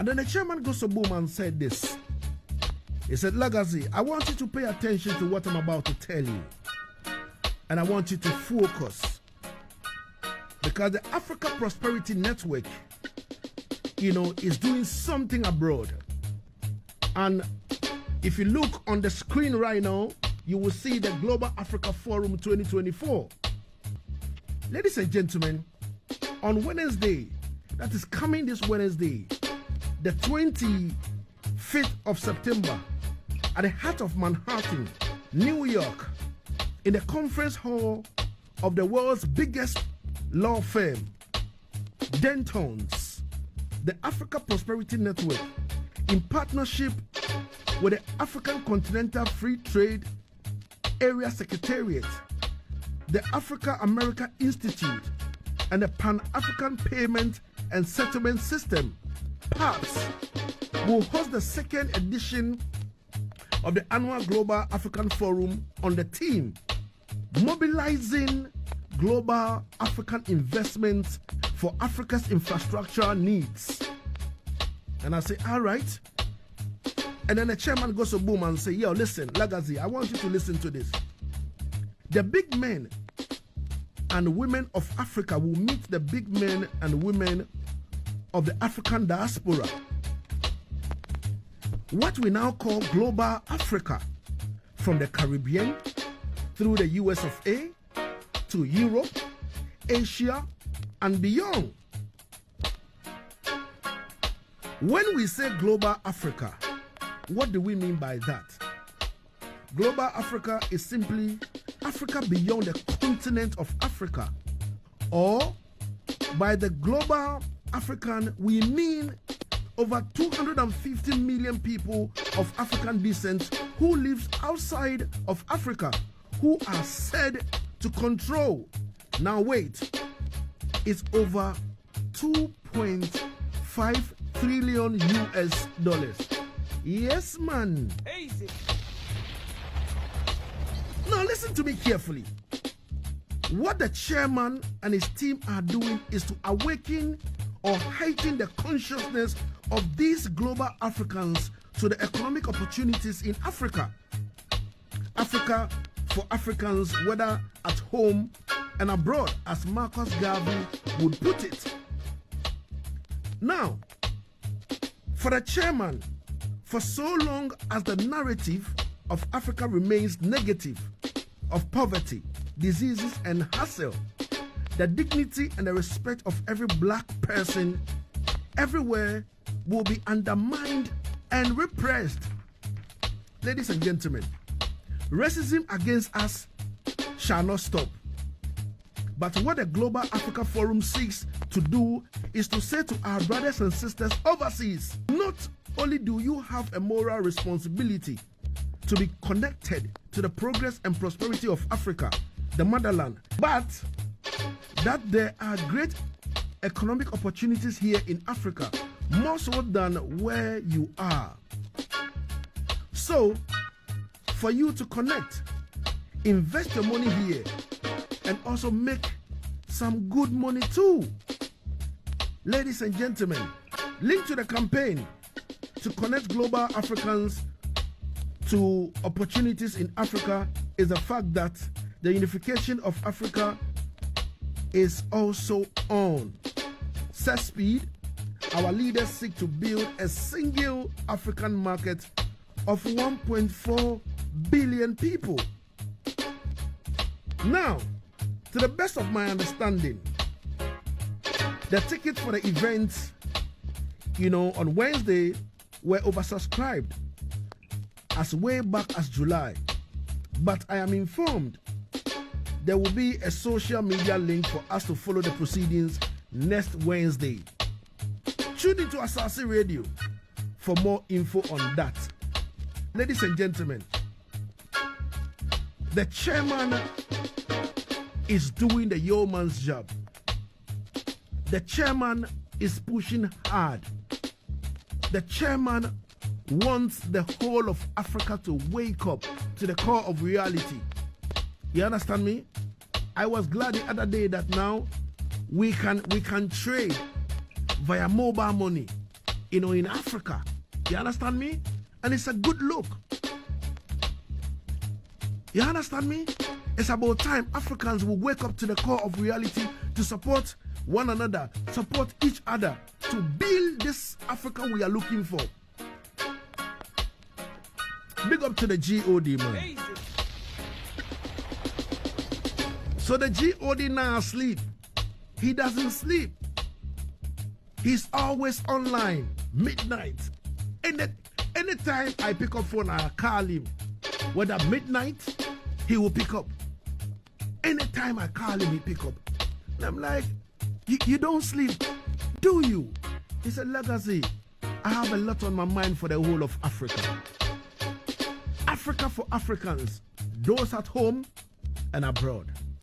And then the chairman goes to boom and said this. He said, Lagazee, I want you to pay attention to what I'm about to tell you. And I want you to focus. Because the Africa Prosperity Network, is doing something abroad. And if you look on the screen right now, you will see the Global Africa Forum 2024. Ladies and gentlemen, on Wednesday, that is coming this Wednesday, the 25th of September, at the heart of Manhattan, New York, in the conference hall of the world's biggest law firm, Dentons, the Africa Prosperity Network, in partnership with the African Continental Free Trade Area Secretariat, the Africa-America Institute, and the Pan-African Payment and Settlement System, PAPSS, will host the second edition of the annual Global African Forum on the theme, Mobilizing Global African Investments for Africa's Infrastructure Needs. And I say, all right. And then the chairman goes to boom and say, yo, listen, Lagazee, I want you to listen to this. The big men and women of Africa will meet the big men and women of the African diaspora. What we now call Global Africa, from the Caribbean through the US of A to Europe, Asia, and beyond. When we say Global Africa, what do we mean by that? Global Africa is simply Africa beyond the continent of Africa. Or by the Global African, we mean over 250 million people of African descent who live outside of Africa, who are said to control. Now wait, it's over 2.5 trillion US dollars. Yes, man. Easy. Now listen to me carefully. What the chairman and his team are doing is to awaken or heighten the consciousness of these global Africans to the economic opportunities in Africa. Africa for Africans, whether at home and abroad, as Marcus Garvey would put it. Now, for the chairman, for so long as the narrative of Africa remains negative, of poverty, diseases, and hassle, the dignity and the respect of every black person everywhere will be undermined and repressed. Ladies and gentlemen, racism against us shall not stop. But what the Global Africa Forum seeks to do is to say to our brothers and sisters overseas, not only do you have a moral responsibility to be connected to the progress and prosperity of Africa, the motherland, but that there are great economic opportunities here in Africa, more so than where you are. So, for you to connect, invest your money here, and also make some good money too. Ladies and gentlemen, link to the campaign to connect global Africans to opportunities in Africa is the fact that the unification of Africa is also on set speed. Our leaders seek to build a single African market of 1.4 billion people. Now, to the best of my understanding, the tickets for the event, on Wednesday were oversubscribed as way back as July. But I am informed there will be a social media link for us to follow the proceedings next Wednesday. Tune into Asaase Radio for more info on that. Ladies and gentlemen, the chairman is doing the yeoman's job. The chairman is pushing hard. The chairman wants the whole of Africa to wake up to the core of reality. You understand me? I was glad the other day that now we can trade via mobile money. in Africa. You understand me? And it's a good look. You understand me? It's about time Africans will wake up to the core of reality to support one another, support each other, to build this Africa we are looking for. Big up to the GOD, man. So the GOD now asleep. He doesn't sleep. He's always online, midnight. Anytime I pick up phone, I call him. Whether midnight, he will pick up. Anytime I call him, he pick up. And I'm like, you don't sleep, do you? He said, Lagazee, I have a lot on my mind for the whole of Africa. Africa for Africans, those at home and abroad.